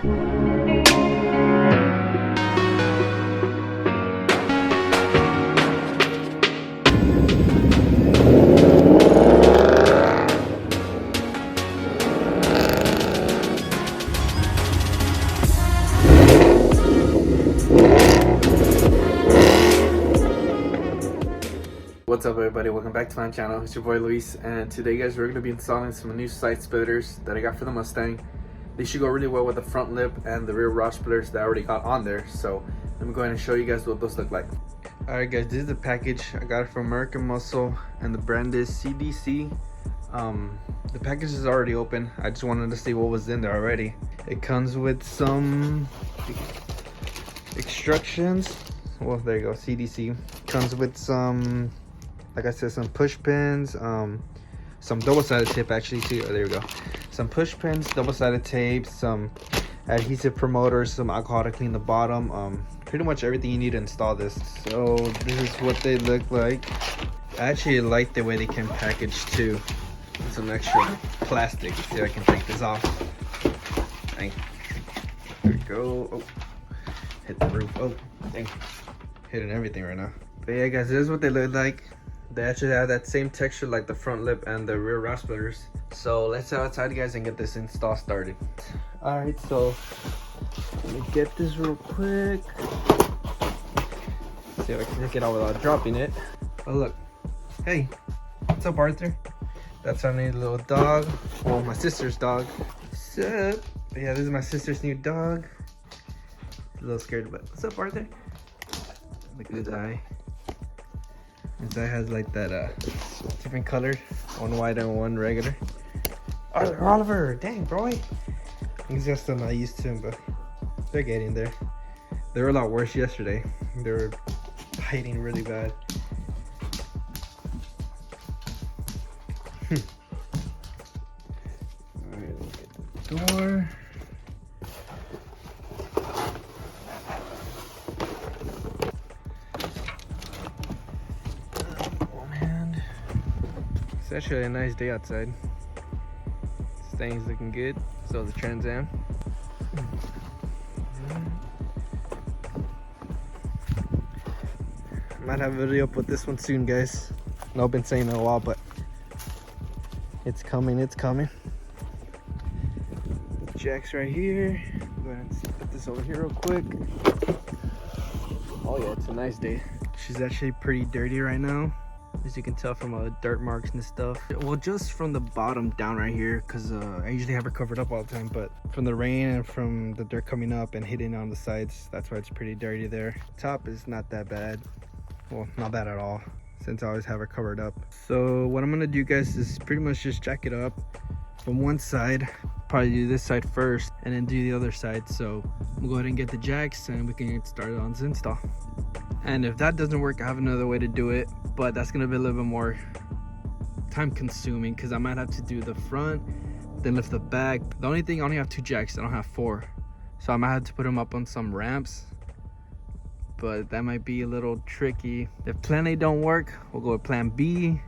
What's up everybody, welcome back to my channel. It's your boy Luis, and today guys we're going to be installing some new side splitters that I got for the Mustang. They should go really well with the front lip and the rear rod splitters that I already got on there. So let me go ahead and show you guys what those look like. Alright guys, this is the package. I got it from American Muscle and the brand is CDC. The package is already open. I just wanted to see what was in there already. It comes with some instructions. Well, there you go, CDC. Comes with some, like I said, some push pins, some double-sided tape actually too. Oh, there we go. Some push pins, double-sided tape, some adhesive promoters, some alcohol to clean the bottom. Pretty much everything you need to install this. So this is what they look like. I actually like the way they came packaged too. Some extra plastic. Let's see if I can take this off. Dang. There we go. Oh, hit the roof. Oh, dang. Hitting everything right now. But yeah guys, this is what they look like. They actually have that same texture like the front lip and the rear rod splitters. So let's head outside guys and get this install started. Alright, so let me get this real quick. See if I can take it out without dropping it. Oh look. Hey, what's up Arthur? That's our new little dog. Well, my sister's dog. What's up? But yeah, this is my sister's new dog. A little scared, but what's up Arthur? Look at his eye. His eye has like that different color, one white and one regular. Oliver, dang bro. He's just still not used to him, but they're getting there. They were a lot worse yesterday. They were hiding really bad. Alright, let's get the door. It's actually a nice day outside. This thing's looking good. So the Trans Am. Might have a video up with this one soon, guys. I know I've been saying it a while, but it's coming, it's coming. Jack's right here. Go ahead and put this over here real quick. Oh yeah, it's a nice day. She's actually pretty dirty right now, as you can tell from dirt marks and stuff. Well, just from the bottom down right here, because I usually have her covered up all the time, but from the rain and from the dirt coming up and hitting on the sides, that's why it's pretty dirty there. Top is not that bad. Well, not bad at all, since I always have her covered up. So what I'm gonna do guys is pretty much just jack it up from one side. Probably do this side first and then do the other side. So we'll go ahead and get the jacks and we can get started on this install. And if that doesn't work, I have another way to do it, but that's gonna be a little bit more time consuming because I might have to do the front, then lift the back. The only thing, I only have 2 jacks, I don't have 4. So I might have to put them up on some ramps, but that might be a little tricky. If plan A don't work, we'll go with plan B,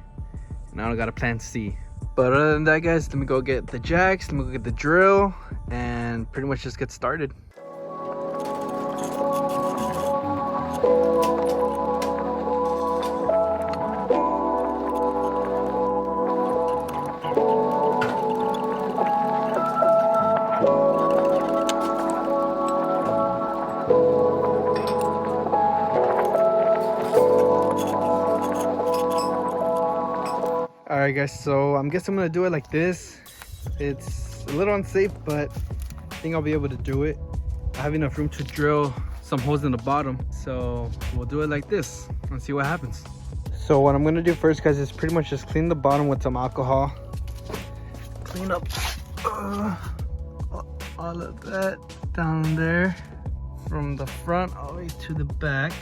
and I don't got a plan C. But other than that guys, let me go get the jacks, let me go get the drill, and pretty much just get started. Alright guys, so I'm guessing I'm gonna do it like this. It's a little unsafe, but I think I'll be able to do it. I have enough room to drill some holes in the bottom, so we'll do it like this and see what happens. So what I'm gonna do first guys is pretty much just clean the bottom with some alcohol. Clean up all of that down there from the front all the way to the back,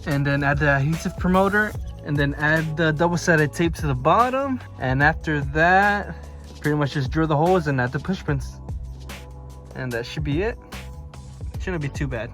and then add the adhesive promoter, and then add the double-sided tape to the bottom, and after that pretty much just drill the holes and add the push pins, and that should be it. Shouldn't be too bad.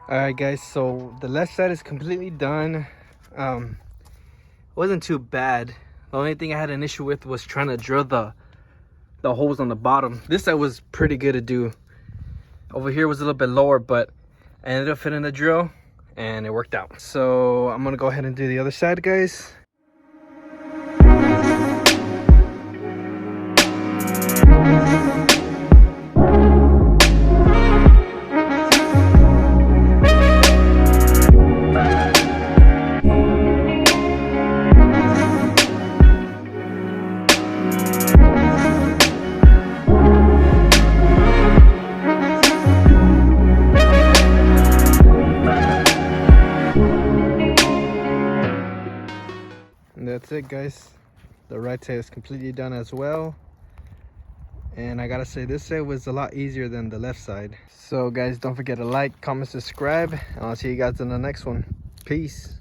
All right, guys, so the left side is completely done. Wasn't too bad. The only thing I had an issue with was trying to drill the holes on the bottom. This side was pretty good to do. Over here was a little bit lower, but I ended up fitting the drill and it worked out. So I'm gonna go ahead and do the other side, guys. And that's it, guys. The right side is completely done as well. And I gotta say, this side was a lot easier than the left side. So guys, don't forget to like, comment, subscribe, and I'll see you guys in the next one. Peace.